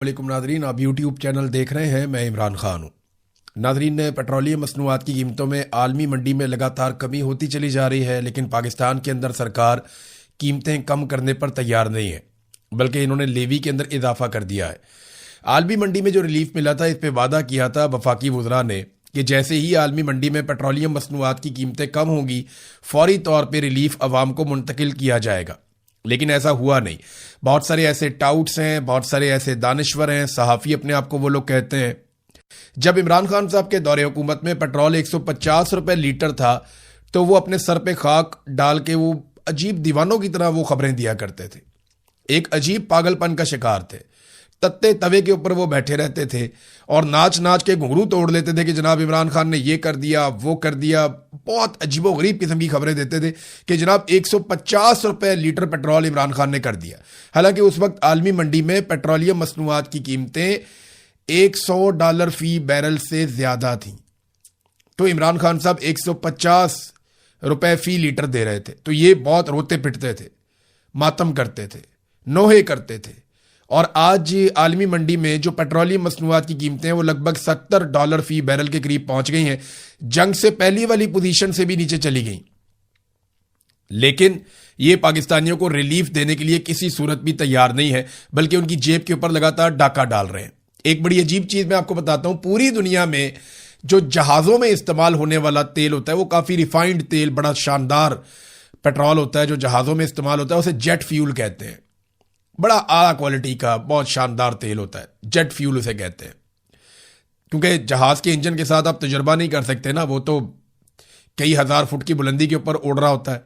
वालेकुम नाजरीन, आप यूट्यूब चैनल देख रहे हैं। मैं इमरान खान हूँ। नाजरीन, पेट्रोलियम मसनूआत की कीमतों में आलमी मंडी में लगातार कमी होती चली जा रही है, लेकिन पाकिस्तान के अंदर सरकार कीमतें कम करने पर तैयार नहीं है, बल्कि इन्होंने लेवी के अंदर इजाफा कर दिया है। आलमी मंडी में जो रिलीफ मिला था, इस पर वादा किया था वफाकी वज़रा ने कि जैसे ही आलमी मंडी में पेट्रोलियम मसनूआत की कीमतें कम होंगी, फौरी तौर पर रिलीफ अवाम को मुंतकिल किया जाएगा। लेकिन ऐसा हुआ नहीं। बहुत सारे ऐसे टाउट्स हैं, बहुत सारे ऐसे दानिश्वर हैं, सहाफ़ी अपने आप को वो लोग कहते हैं। जब इमरान खान साहब के दौरे हुकूमत में पेट्रोल 150 रुपए लीटर था, तो वो अपने सर पे खाक डाल के वो अजीब दीवानों की तरह वो खबरें दिया करते थे। एक अजीब पागलपन का शिकार थे। तत्ते तवे के ऊपर वो बैठे रहते थे और नाच नाच के घुंघरू तोड़ लेते थे कि जनाब इमरान खान ने ये कर दिया, वो कर दिया। बहुत अजीबो गरीब किस्म की खबरें देते थे कि जनाब 150 रुपए लीटर पेट्रोल इमरान खान ने कर दिया। हालांकि उस वक्त आलमी मंडी में पेट्रोलियम मसनूआत की कीमतें $100 फी बैरल से ज्यादा थी, तो इमरान खान साहब 150 रुपए फी लीटर दे रहे थे। तो ये बहुत रोते पिटते थे, मातम करते थे, नोहे करते थे। और आज आलमी मंडी में जो पेट्रोलियम मसनूआत की कीमतें हैं वो लगभग $70 फी बैरल के करीब पहुंच गई हैं। जंग से पहली वाली पोजीशन से भी नीचे चली गई। लेकिन ये पाकिस्तानियों को रिलीफ देने के लिए किसी सूरत भी तैयार नहीं है, बल्कि उनकी जेब के ऊपर लगातार डाका डाल रहे हैं। एक बड़ी अजीब चीज मैं आपको बताता हूं, पूरी दुनिया में जो जहाजों में इस्तेमाल होने वाला तेल होता है वो काफी रिफाइंड तेल, बड़ा शानदार पेट्रोल होता है जो जहाजों में इस्तेमाल होता है, उसे जेट फ्यूल कहते हैं। बड़ा आला क्वालिटी का बहुत शानदार तेल होता है, जेट फ्यूल उसे कहते हैं। क्योंकि जहाज के इंजन के साथ आप तजुर्बा नहीं कर सकते ना, वो तो कई हजार फुट की बुलंदी के ऊपर उड़ रहा होता है।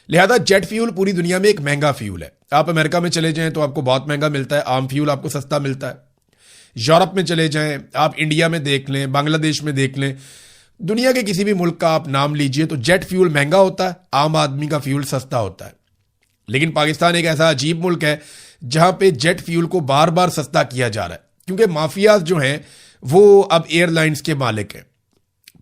लिहाजा जेट फ्यूल पूरी दुनिया में एक महंगा फ्यूल है। आप अमेरिका में चले जाएं तो आपको बहुत महंगा मिलता है, आम फ्यूल आपको सस्ता मिलता है। यूरोप में चले जाएं, आप इंडिया में देख लें, बांग्लादेश में देख लें, दुनिया के किसी भी मुल्क का आप नाम लीजिए तो जेट फ्यूल महंगा होता है, आम आदमी का फ्यूल सस्ता होता है। लेकिन पाकिस्तान एक ऐसा अजीब मुल्क है जहां पे जेट फ्यूल को बार बार सस्ता किया जा रहा है, क्योंकि माफियाज जो हैं वो अब एयरलाइंस के मालिक हैं।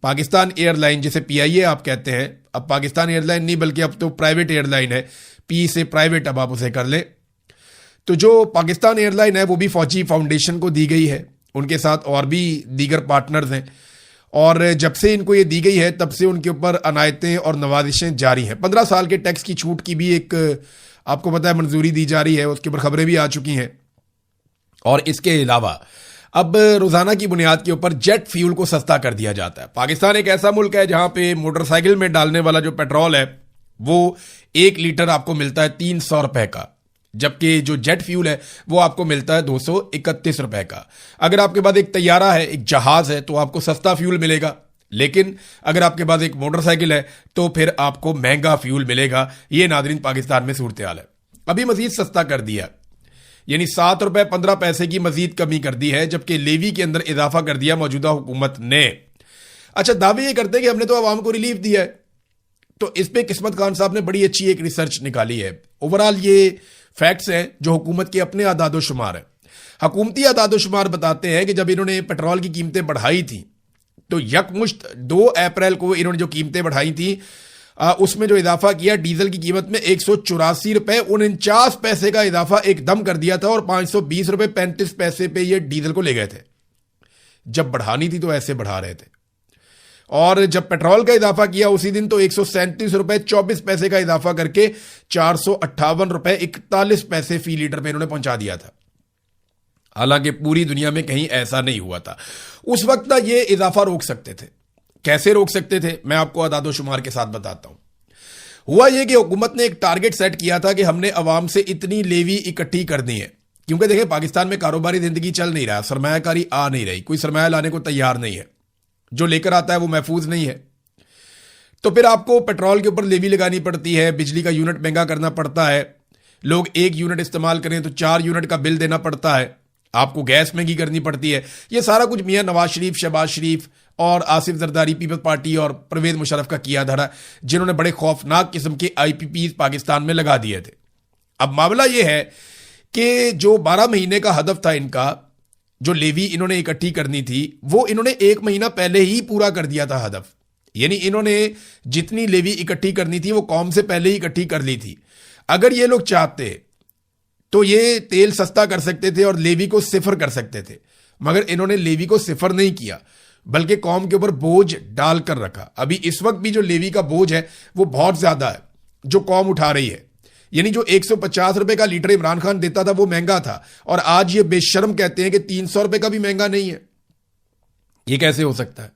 पाकिस्तान एयरलाइन, जिसे पीआईए आप कहते हैं, अब पाकिस्तान एयरलाइन नहीं बल्कि अब तो प्राइवेट एयरलाइन है, पी से प्राइवेट अब आप उसे कर लें। तो जो पाकिस्तान एयरलाइन है वो भी फौजी फाउंडेशन को दी गई है, उनके साथ और भी दीगर पार्टनर्स हैं। और जब से इनको ये दी गई है तब से उनके ऊपर अनायतें और नवाजिशें जारी हैं। 15 साल के टैक्स की छूट की भी एक आपको पता है मंजूरी दी जा रही है, उसके ऊपर खबरें भी आ चुकी हैं। और इसके अलावा अब रोजाना की बुनियाद के ऊपर जेट फ्यूल को सस्ता कर दिया जाता है। पाकिस्तान एक ऐसा मुल्क है जहां पे मोटरसाइकिल में डालने वाला जो पेट्रोल है वो 1 लीटर आपको मिलता है 300 रुपए का, जबकि जो जेट फ्यूल है वो आपको मिलता है 231 रुपए का। अगर आपके पास एक तैयारा है, एक जहाज है, तो आपको सस्ता फ्यूल मिलेगा। लेकिन अगर आपके पास एक मोटरसाइकिल है तो फिर आपको महंगा फ्यूल मिलेगा। ये नादरीन पाकिस्तान में सूरत हाल है। अभी मजीद सस्ता कर दिया, यानी 7 रुपए 15 पैसे की मजीद कमी कर दी है, जबकि लेवी के अंदर इजाफा कर दिया मौजूदा हुकूमत ने। अच्छा, दावे ये करते हैं कि हमने तो आवाम को रिलीफ दिया है। तो इस पे किस्मत खान साहब ने बड़ी अच्छी एक रिसर्च निकाली है। ओवरऑल ये फैक्ट्स हैं जो हुकूमत के अपने आदादोशुमार है। हुकूमती आदादोशुमार बताते हैं कि जब इन्होंने पेट्रोल की कीमतें बढ़ाई थी तो यकमुश्त 2 अप्रैल को इन्होंने जो कीमतें बढ़ाई थी उसमें जो इजाफा किया, डीजल की कीमत में 184 रुपए 49 पैसे का इजाफा एकदम कर दिया था और 520 रुपए 35 पैसे पे ये डीजल को ले गए थे। जब बढ़ानी थी तो ऐसे बढ़ा रहे थे। और जब पेट्रोल का इजाफा किया उसी दिन तो 137 रुपए 24 पैसे का इजाफा करके 458 रुपए 41 पैसे फी लीटर पे इन्होंने पहुंचा दिया था। हालांकि पूरी दुनिया में कहीं ऐसा नहीं हुआ था। उस वक्त ना ये इजाफा रोक सकते थे। कैसे रोक सकते थे, मैं आपको अदादोशुमार के साथ बताता हूं। हुआ यह कि हुकूमत ने एक टारगेट सेट किया था कि हमने अवाम से इतनी लेवी इकट्ठी करनी है, क्योंकि देखिए पाकिस्तान में कारोबारी जिंदगी चल नहीं रहा, सरमायाकारी आ नहीं रही, कोई सरमाया लाने को तैयार नहीं है, जो लेकर आता है वो महफूज नहीं है। तो फिर आपको पेट्रोल के ऊपर लेवी लगानी पड़ती है, बिजली का यूनिट महंगा करना पड़ता है, लोग 1 यूनिट इस्तेमाल करें तो 4 यूनिट का बिल देना पड़ता है, आपको गैस महंगी करनी पड़ती है। ये सारा कुछ मियां नवाज शरीफ, शहबाज शरीफ और आसिफ जरदारी, पीपल्स पार्टी और परवेज मुशर्रफ का किया धरा, जिन्होंने बड़े खौफनाक किस्म के IPPs पाकिस्तान में लगा दिए थे। अब मामला यह है कि जो 12 महीने का हदफ था इनका, जो लेवी इन्होंने इकट्ठी करनी थी, वो इन्होंने 1 महीना पहले ही पूरा कर दिया था हदफ। यानी इन्होंने जितनी लेवी इकट्ठी करनी थी वो कौम से पहले ही इकट्ठी कर ली थी। अगर ये लोग चाहते तो ये तेल सस्ता कर सकते थे और लेवी को सिफर कर सकते थे, मगर इन्होंने लेवी को सिफर नहीं किया, बल्कि कौम के ऊपर बोझ डालकर रखा। अभी इस वक्त भी जो लेवी का बोझ है वो बहुत ज्यादा है जो कौम उठा रही है। यानी जो 150 रुपए का लीटर इमरान खान देता था वो महंगा था, और आज ये बेशर्म कहते हैं कि 300 रुपए का भी महंगा नहीं है। ये कैसे हो सकता है?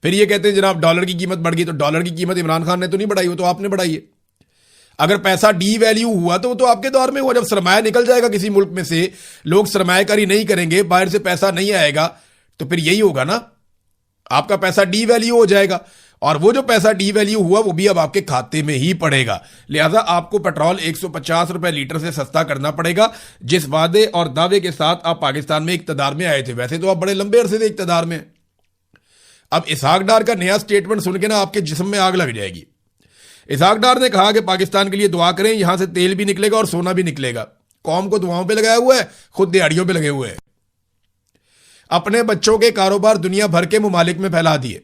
फिर ये कहते हैं जनाब डॉलर की कीमत बढ़ गई, तो डॉलर की कीमत इमरान खान ने तो नहीं बढ़ाई, वो तो आपने बढ़ाई है। अगर पैसा डी वैल्यू हुआ तो वो तो आपके दौर में हुआ। जब सरमाया निकल जाएगा किसी मुल्क में से, लोग सरमायाकारी नहीं करेंगे, बाहर से पैसा नहीं आएगा, तो फिर यही होगा ना, आपका पैसा डी वैल्यू हो जाएगा, और वो जो पैसा डी वैल्यू हुआ वो भी अब आपके खाते में ही पड़ेगा। लिहाजा आपको पेट्रोल 150 रुपए लीटर से सस्ता करना पड़ेगा, जिस वादे और दावे के साथ आप पाकिस्तान में इक्तदार में आए थे। वैसे तो आप बड़े लंबे अरसे से इक्तदार में। अब इसहाक डार का नया स्टेटमेंट सुन के ना आपके जिस्म में आग लग जाएगी। इसहाक डार ने कहा कि पाकिस्तान के लिए दुआ करें, यहां से तेल भी निकलेगा और सोना भी निकलेगा। कौम को दुआओं पे लगाया हुआ है, खुद दिहाड़ियों पे लगे हुए हैं। अपने बच्चों के कारोबार दुनिया भर के मुमालिक में फैला दिए।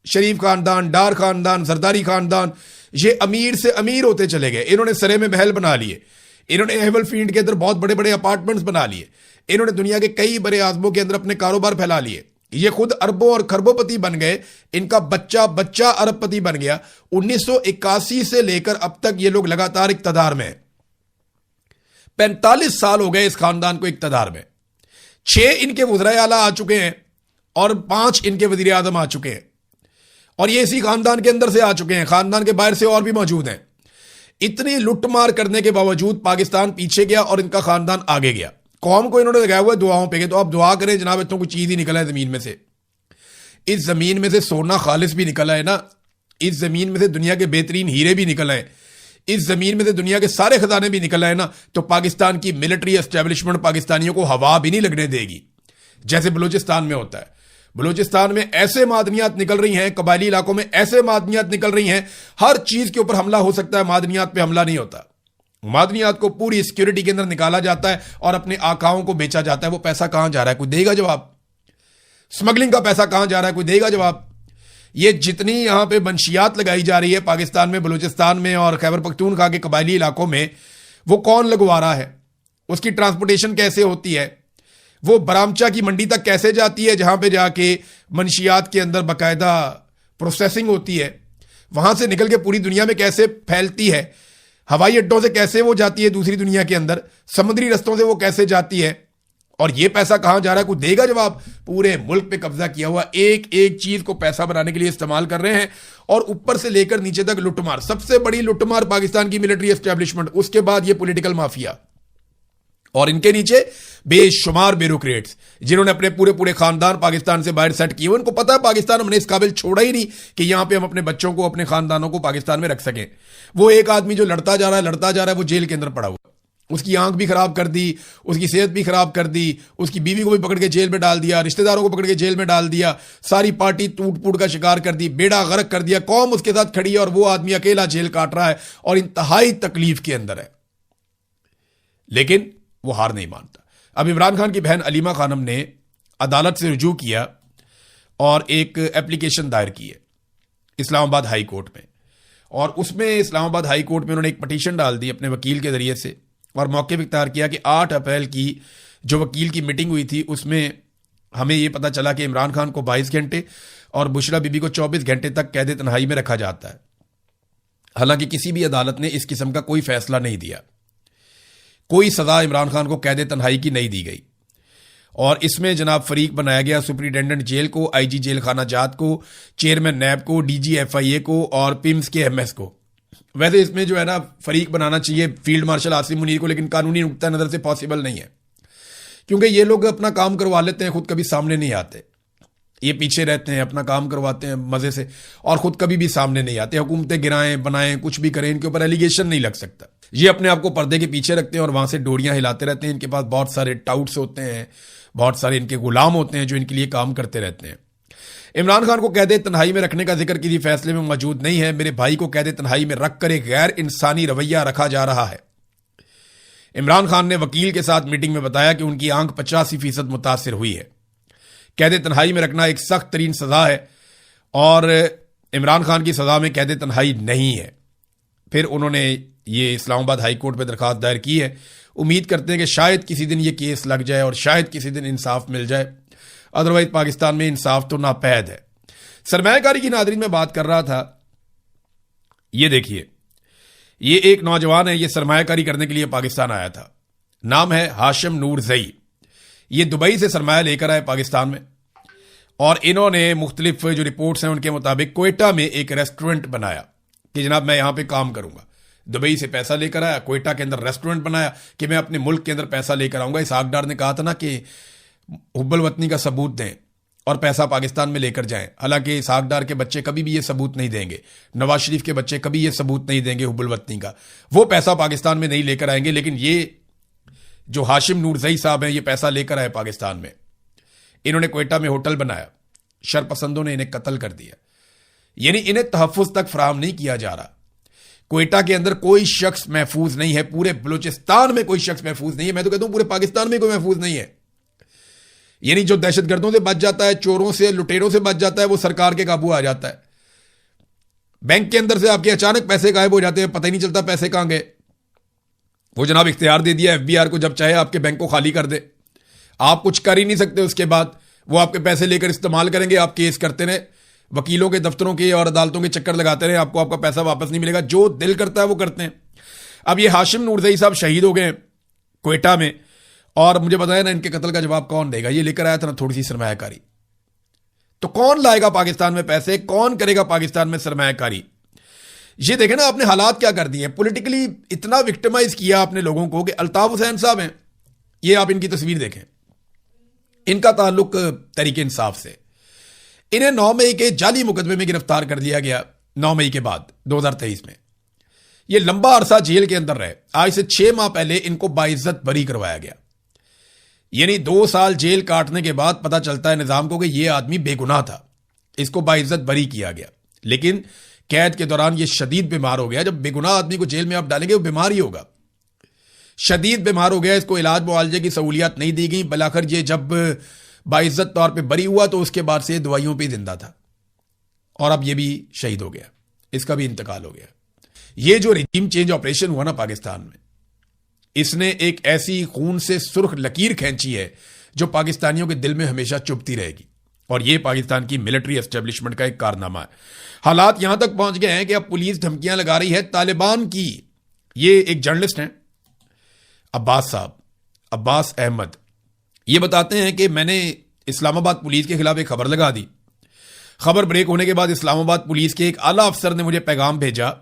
शरीफ खानदान, डार खानदान, सरदारी खानदान, ये अमीर से अमीर होते चले गए। इन्होंने सरे में महल बना लिए, इन्होंने एहवल फील्ड के अंदर बहुत बड़े बड़े अपार्टमेंट्स बना लिए, इन्होंने दुनिया के कई बड़े आजमों के अंदर अपने कारोबार फैला लिए। ये खुद अरबों और खरबोपति बन गए, इनका बच्चा बच्चा अरबपति बन गया। 1981 से लेकर अब तक ये लोग लगातार इक्तदार में। 45 साल हो गए इस खानदान को इक्तदार में। 6 इनके वज़राए आला आ चुके हैं और 5 इनके वज़ीर आज़म आ चुके हैं, और ये इसी खानदान के अंदर से आ चुके हैं, खानदान के बाहर से और भी मौजूद हैं। इतनी लुटमार करने के बावजूद पाकिस्तान पीछे गया और इनका खानदान आगे गया। कौम को इन्होंने लगाया हुआ है दुआओं पे, तो आप दुआ करें जनाब, इतना कोई चीज ही निकला है जमीन में से। इस जमीन में से सोना खालिस भी निकला है ना, इस जमीन में से दुनिया के बेहतरीन हीरे भी निकल आए, इस जमीन में से दुनिया के सारे खजाने भी निकल आए ना, तो पाकिस्तान की मिलिट्री एस्टेब्लिशमेंट पाकिस्तानियों को हवा भी नहीं लगने देगी, जैसे बलूचिस्तान में होता है। बलूचिस्तान में ऐसे मादनियात निकल रही हैं, कबायली इलाकों में ऐसे मादनियात निकल रही हैं, हर चीज के ऊपर हमला हो सकता है, मादनियात पे हमला नहीं होता। मादनियात को पूरी सिक्योरिटी के अंदर निकाला जाता है और अपने आकाओं को बेचा जाता है। वो पैसा कहां जा रहा है, कोई देगा जवाब? स्मगलिंग का पैसा कहां जा रहा है, कोई देगा जवाब? ये जितनी यहां पे मंशियात लगाई जा रही है पाकिस्तान में, बलूचिस्तान में और खैबर पख्तूनख्वा के कबायली इलाकों में, वो कौन लगवा रहा है? उसकी ट्रांसपोर्टेशन कैसे होती है? वो बरामचा की मंडी तक कैसे जाती है, जहां पे जाके मंशियात के अंदर बाकायदा प्रोसेसिंग होती है? वहां से निकल के पूरी दुनिया में कैसे फैलती है? हवाई अड्डों से कैसे वो जाती है दूसरी दुनिया के अंदर? समुद्री रस्तों से वो कैसे जाती है? और ये पैसा कहां जा रहा है, कोई देगा जवाब? पूरे मुल्क पे कब्जा किया हुआ, एक एक चीज को पैसा बनाने के लिए इस्तेमाल कर रहे हैं, और ऊपर से लेकर नीचे तक लुटमार। सबसे बड़ी लुटमार पाकिस्तान की मिलिट्री एस्टेब्लिशमेंट, उसके बाद ये पॉलिटिकल माफिया, और इनके नीचे बेशुमार ब्यूरोक्रेट्स जिन्होंने अपने पूरे पूरे खानदान पाकिस्तान से बाहर सेट किए। उनको पता है पाकिस्तान हमने इस काबिल छोड़ा ही नहीं कि यहां पे हम अपने बच्चों को, अपने खानदानों को पाकिस्तान में रख सकें। वो एक आदमी जो लड़ता जा रहा है वो जेल के अंदर पड़ा हुआ, उसकी आंख भी खराब कर दी, उसकी सेहत भी खराब कर दी, उसकी बीवी को भी पकड़ के जेल में डाल दिया, रिश्तेदारों को पकड़ के जेल में डाल दिया, सारी पार्टी टूट फूट का शिकार कर दी, बेड़ा गर्क कर दिया। कौम उसके साथ खड़ी है और वो आदमी अकेला जेल काट रहा है और इंतहाई तकलीफ के अंदर है, लेकिन वो हार नहीं मानता। अब इमरान खान की बहन अलीमा खानम ने अदालत से रुजू किया और एक एप्लीकेशन दायर की है इस्लामाबाद हाई कोर्ट में, और उसमें इस्लामाबाद हाई कोर्ट में उन्होंने एक पटिशन डाल दी अपने वकील के जरिए से, और मौके इख्तियार किया कि 8 अप्रैल की जो वकील की मीटिंग हुई थी उसमें हमें यह पता चला कि इमरान खान को 22 घंटे और बुशरा बीबी को 24 घंटे तक कैद तन्हाई में रखा जाता है। हालांकि किसी भी अदालत ने इस किस्म का कोई फैसला नहीं दिया, कोई सजा इमरान खान को कैद तन्हाई की नहीं दी गई, और इसमें जनाब फरीक बनाया गया सुपरिटेंडेंट जेल को, आईजी जेल खाना जात को, चेयरमैन नैब को, डीजी एफआईए को और पिम्स के एमएस को। वैसे इसमें जो है ना फरीक बनाना चाहिए फील्ड मार्शल आसिम मुनीर को, लेकिन कानूनी नुक्ता नजर से पॉसिबल नहीं है, क्योंकि ये लोग अपना काम करवा लेते हैं, खुद कभी सामने नहीं आते। ये पीछे रहते हैं, अपना काम करवाते हैं मजे से, और खुद कभी भी सामने नहीं आते। हुकूमतें गिराएं बनाएं कुछ भी करें, इनके ऊपर एलिगेशन नहीं लग सकता। ये अपने आप को पर्दे के पीछे रखते हैं और वहां से डोरियां हिलाते रहते हैं। इनके पास बहुत सारे टाउट्स होते हैं, बहुत सारे इनके गुलाम होते हैं जो इनके लिए काम करते रहते हैं। इमरान खान को कैद तन्हाई में रखने का जिक्र किसी फैसले में मौजूद नहीं है। मेरे भाई को कैद तन्हाई में रखकर एक गैर इंसानी रवैया रखा जा रहा है। इमरान खान ने वकील के साथ मीटिंग में बताया कि उनकी आंख 85% मुतासिर हुई है। कैद तन्हाई में रखना एक सख्त तरीन सजा है और इमरान खान की सजा में कैद तन्हाई नहीं है। फिर उन्होंने ये इस्लामाबाद हाई कोर्ट में दरखास्त दायर की है। उम्मीद करते हैं कि शायद किसी दिन ये केस लग जाए और शायद किसी दिन इंसाफ मिल जाए, अदरवाइज पाकिस्तान में इंसाफ तो नापैद है। सरमायाकारी की नादरीन में बात कर रहा था, ये देखिए, ये एक नौजवान है, ये सरमायाकारी करने के लिए पाकिस्तान आया था, नाम है हाशिम नूर जई। ये दुबई से सरमाया लेकर आए पाकिस्तान में और इन्होंने मुख्तलिफ जो रिपोर्ट्स हैं उनके मुताबिक कोयटा में एक रेस्टोरेंट बनाया कि जनाब मैं यहां पे काम करूंगा। दुबई से पैसा लेकर आया, कोयटा के अंदर रेस्टोरेंट बनाया कि मैं अपने मुल्क के अंदर पैसा लेकर आऊंगा। इसहाक डार ने कहा था ना कि हुब्बल वतनी का सबूत दें और पैसा पाकिस्तान में लेकर जाएं। हालांकि इसहाक डार के बच्चे कभी भी ये सबूत नहीं देंगे, नवाज शरीफ के बच्चे कभी ये सबूत नहीं देंगे हुब्बल वतनी का, वो पैसा पाकिस्तान में नहीं लेकर आएंगे। लेकिन ये जो हाशिम नूरजई साहब हैं, ये पैसा लेकर आए पाकिस्तान में। इन्होंने कोयटा में होटल बनाया, शरपसंदों ने इन्हें कत्ल कर दिया, यानी इन्हें तहफ्फुज तक फराहम नहीं किया जा रहा। कोयटा के अंदर कोई शख्स महफूज नहीं है, पूरे बलूचिस्तान में कोई शख्स महफूज नहीं है, मैं तो कहता हूं पूरे पाकिस्तान में कोई महफूज नहीं है। यानी जो दहशतगर्दों से बच जाता है, चोरों से, लुटेरों से बच जाता है, वो सरकार के काबू आ जाता है। बैंक के अंदर से आपके अचानक पैसे गायब हो जाते हैं, पता ही नहीं चलता पैसे कहां गए। वो जनाब इख्तियार दे दिया एफबीआर को, जब चाहे आपके बैंक को खाली कर दे, आप कुछ कर ही नहीं सकते। उसके बाद वो आपके पैसे लेकर इस्तेमाल करेंगे, आप केस करते रहे, वकीलों के दफ्तरों के और अदालतों के चक्कर लगाते रहे, आपको आपका पैसा वापस नहीं मिलेगा। जो दिल करता है वो करते हैं। अब ये हाशिम नूरजई साहब शहीद हो गए कोयटा में, और मुझे बताया ना इनके कत्ल का जवाब कौन देगा। ये लेकर आया था ना थोड़ी सी सरमायाकारी, तो कौन लाएगा पाकिस्तान में पैसे, कौन करेगा पाकिस्तान में सरमायाकारी। ये देखें ना आपने हालात क्या कर दिए, पॉलिटिकली इतना विक्टिमाइज किया आपने लोगों को कि अल्ताफ हुसैन साहब हैं, ये आप इनकी तस्वीर देखें, इनका ताल्लुक तहरीक इंसाफ से। इन्हें 9 मई के जाली मुकदमे में गिरफ्तार कर दिया गया, 9 मई के बाद 2023 में। ये लंबा अरसा जेल के अंदर रहे। आज से 6 माह पहले इनको बाइज्जत बरी करवाया गया, यानी 2 साल जेल काटने के बाद पता चलता है निजाम को कि यह आदमी बेगुनाह था, इसको बाइज्जत बरी किया गया। लेकिन कैद के दौरान यह शदीद बीमार हो गया। जब बेगुनाह आदमी को जेल में आप डालेंगे वो बीमार ही होगा, शदीद बीमार हो गया। इसको इलाज मुआवजे की सहूलियत नहीं दी गई। बलाखिर ये जब बाइज्जत तौर पे बरी हुआ तो उसके बाद से दवाइयों पे जिंदा था, और अब ये भी शहीद हो गया, इसका भी इंतकाल हो गया। ये जो रिजीम चेंज ऑपरेशन हुआ ना पाकिस्तान में, इसने एक ऐसी खून से सुर्ख लकीर खींची है जो पाकिस्तानियों के दिल में हमेशा चुभती रहेगी। और यह पाकिस्तान की मिलिट्री एस्टेब्लिशमेंट का एक कारनामा है। हालात यहां तक पहुंच गए हैं कि अब पुलिस धमकियां लगा रही है तालिबान की। ये एक जर्नलिस्ट हैं अब्बास साहब, अब्बास अहमद, ये बताते हैं कि मैंने इस्लामाबाद पुलिस के खिलाफ एक खबर लगा दी। खबर ब्रेक होने के बाद इस्लामाबाद पुलिस के एक आला अफसर ने मुझे पैगाम भेजा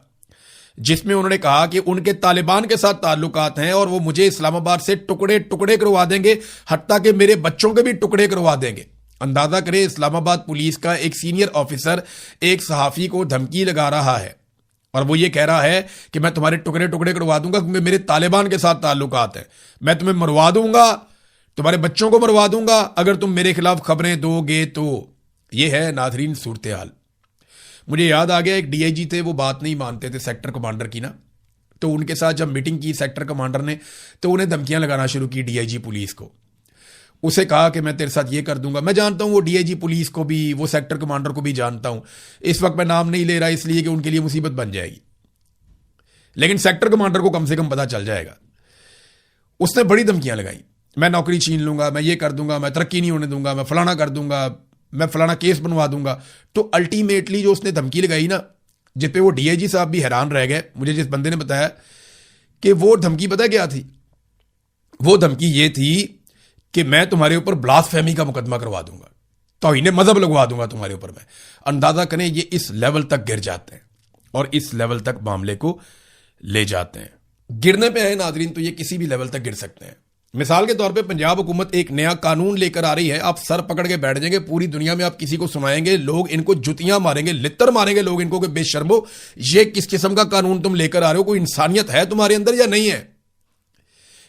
जिसमें उन्होंने कहा कि उनके तालिबान के साथ ताल्लुकात हैं और वो मुझे इस्लामाबाद से टुकड़े टुकड़े करवा देंगे, हत्ता कि मेरे बच्चों के भी टुकड़े करवा देंगे। अंदाजा करें, इस्लामाबाद पुलिस का एक सीनियर ऑफिसर एक सहाफी को धमकी लगा रहा है और वो ये कह रहा है कि मैं तुम्हारे टुकड़े टुकड़े करवा दूंगा क्योंकि मेरे तालिबान के साथ ताल्लुकात हैं, मैं तुम्हें मरवा दूंगा, तुम्हारे बच्चों को मरवा दूंगा अगर तुम मेरे खिलाफ खबरें दोगे तो। ये है नाज़रीन सूरत हाल। मुझे याद आ गया, एक डीआईजी थे, वो बात नहीं मानते थे सेक्टर कमांडर की ना, तो उनके साथ जब मीटिंग की सेक्टर कमांडर ने तो उन्हें धमकियां लगाना शुरू की डीआईजी पुलिस को। उसे कहा कि मैं तेरे साथ ये कर दूंगा। मैं जानता हूं वो डीआईजी पुलिस को भी, वो सेक्टर कमांडर को भी जानता हूं। इस वक्त मैं नाम नहीं ले रहा इसलिए कि उनके लिए मुसीबत बन जाएगी, लेकिन सेक्टर कमांडर को कम से कम पता चल जाएगा। उसने बड़ी धमकियां लगाई, मैं नौकरी छीन लूंगा, मैं ये कर दूंगा, मैं तरक्की नहीं होने दूंगा, मैं फलाना कर दूंगा, मैं फलाना केस बनवा दूंगा। तो अल्टीमेटली जो उसने धमकी लगाई ना, जिस पे वो डीआईजी साहब भी हैरान रह गए। मुझे जिस बंदे ने बताया कि वो धमकी पता क्या थी, वो धमकी ये थी कि मैं तुम्हारे ऊपर ब्लास्फेमी का मुकदमा करवा दूंगा, तौहीन मजहब लगवा दूंगा तुम्हारे ऊपर मैं। अंदाजा करें ये इस लेवल तक गिर जाते हैं और इस लेवल तक मामले को ले जाते हैं। गिरने पे है नाजरीन तो ये किसी भी लेवल तक गिर सकते हैं। मिसाल के तौर पे पंजाब हुकूमत एक नया कानून लेकर आ रही है, आप सर पकड़ के बैठ जाएंगे, पूरी दुनिया में आप किसी को सुनाएंगे, लोग इनको जुतियां मारेंगे, लित्तर मारेंगे लोग इनको कि बेशर्मो, ये किस किस्म का कानून तुम लेकर आ रहे हो, कोई इंसानियत है तुम्हारे अंदर या नहीं है।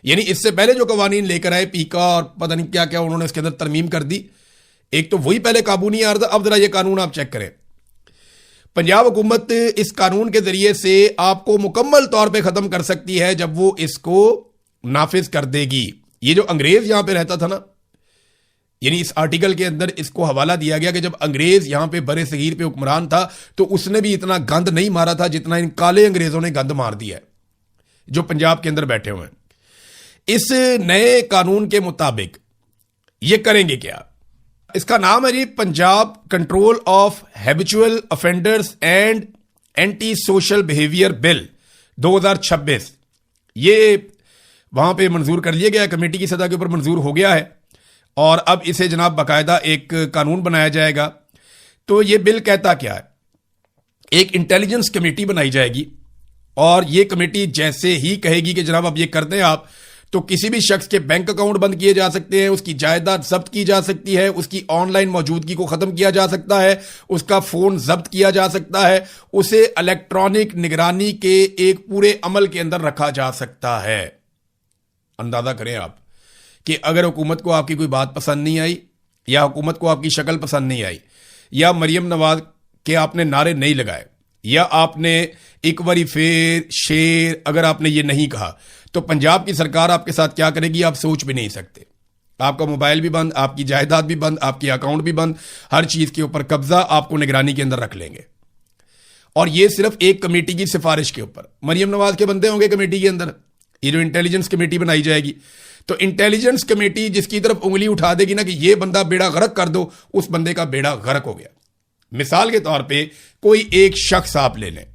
यानी इससे पहले जो कवानीन लेकर आए पीका और पता नहीं क्या क्या, उन्होंने इसके अंदर तरमीम कर दी। एक तो वही पहले काबू नहीं आ रहा था, अब जरा ये कानून आप चेक करें। पंजाब हुकूमत इस कानून के जरिए से आपको मुकम्मल तौर पर खत्म कर सकती है जब वो इसको नाफिज कर देगी। ये जो अंग्रेज यहां पे रहता था ना, यानी इस आर्टिकल के अंदर इसको हवाला दिया गया कि जब अंग्रेज यहां पे बड़े सगीर पे हुक्मरान था तो उसने भी इतना गंद नहीं मारा था जितना इन काले अंग्रेजों ने गंद मार दिया है जो पंजाब के अंदर बैठे हुए हैं। इस नए कानून के मुताबिक ये करेंगे क्या? इसका नाम है जी Punjab control of habitual offenders and anti social behaviour bill 2026। ये वहां पे मंजूर कर लिया गया, कमेटी की सतह के ऊपर मंजूर हो गया है और अब इसे जनाब बाकायदा एक कानून बनाया जाएगा। तो ये बिल कहता क्या है? एक इंटेलिजेंस कमेटी बनाई जाएगी और ये कमेटी जैसे ही कहेगी कि जनाब अब ये कर दें आप, तो किसी भी शख्स के बैंक अकाउंट बंद किए जा सकते हैं, उसकी जायदाद जब्त की जा सकती है, उसकी ऑनलाइन मौजूदगी को खत्म किया जा सकता है, उसका फोन जब्त किया जा सकता है, उसे इलेक्ट्रॉनिक निगरानी के एक पूरे अमल के अंदर रखा जा सकता है। अंदाजा करें आप कि अगर हुकूमत को आपकी कोई बात पसंद नहीं आई, या हुकूमत को आपकी शक्ल पसंद नहीं आई, या मरियम नवाज के आपने नारे नहीं लगाए, या आपने एक बारी फेर शेर अगर आपने ये नहीं कहा, तो पंजाब की सरकार आपके साथ क्या करेगी आप सोच भी नहीं सकते। आपका मोबाइल भी बंद, आपकी जायदाद भी बंद, आपके अकाउंट भी बंद, हर चीज के ऊपर कब्जा आपको निगरानी के अंदर रख लेंगे। और ये सिर्फ एक कमेटी की सिफारिश के ऊपर। मरियम नवाज के बंदे होंगे कमेटी के अंदर, ये जो इंटेलिजेंस कमेटी बनाई जाएगी, तो इंटेलिजेंस कमेटी जिसकी तरफ उंगली उठा देगी ना कि ये बंदा बेड़ा गर्क कर दो, उस बंदे का बेड़ा गर्क हो गया। मिसाल के तौर पे कोई एक शख्स आप ले लें,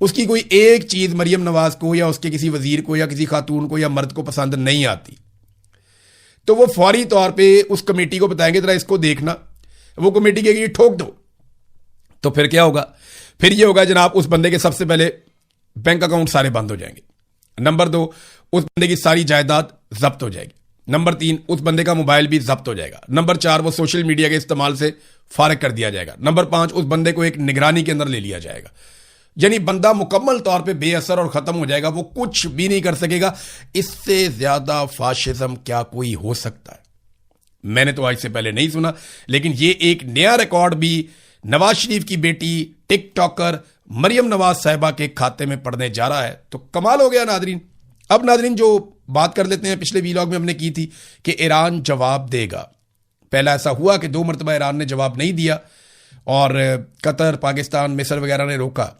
उसकी कोई एक चीज मरियम नवाज को या उसके किसी वजीर को या किसी खातून को या मर्द को पसंद नहीं आती, तो वो फौरी तौर पे उस कमेटी को बताएंगे जरा इसको देखना, वो कमेटी कहेगी ठोक दो। तो फिर क्या होगा? फिर ये होगा जनाब उस बंदे के सबसे पहले बैंक अकाउंट सारे बंद हो जाएंगे। नंबर 2, उस बंदे की सारी जायदाद जब्त हो जाएगी। नंबर 3, उस बंदे का मोबाइल भी जब्त हो जाएगा। नंबर 4, वो सोशल मीडिया के इस्तेमाल से फारिग कर दिया जाएगा। नंबर 5, उस बंदे को एक निगरानी के अंदर ले लिया जाएगा। यानी बंदा मुकम्मल तौर पे बेअसर और खत्म हो जाएगा, वो कुछ भी नहीं कर सकेगा। इससे ज्यादा फाशिज्म क्या कोई हो सकता है? मैंने तो आज से पहले नहीं सुना, लेकिन ये एक नया रिकॉर्ड भी नवाज शरीफ की बेटी टिकटॉकर मरियम नवाज साहिबा के खाते में पड़ने जा रहा है। तो कमाल हो गया नादरीन। अब नादरीन जो बात कर लेते हैं, पिछले वीलॉग में हमने की थी कि ईरान जवाब देगा। पहला ऐसा हुआ कि 2 मरतबा ईरान ने जवाब नहीं दिया और कतर, पाकिस्तान, मिस्र वगैरह ने रोका।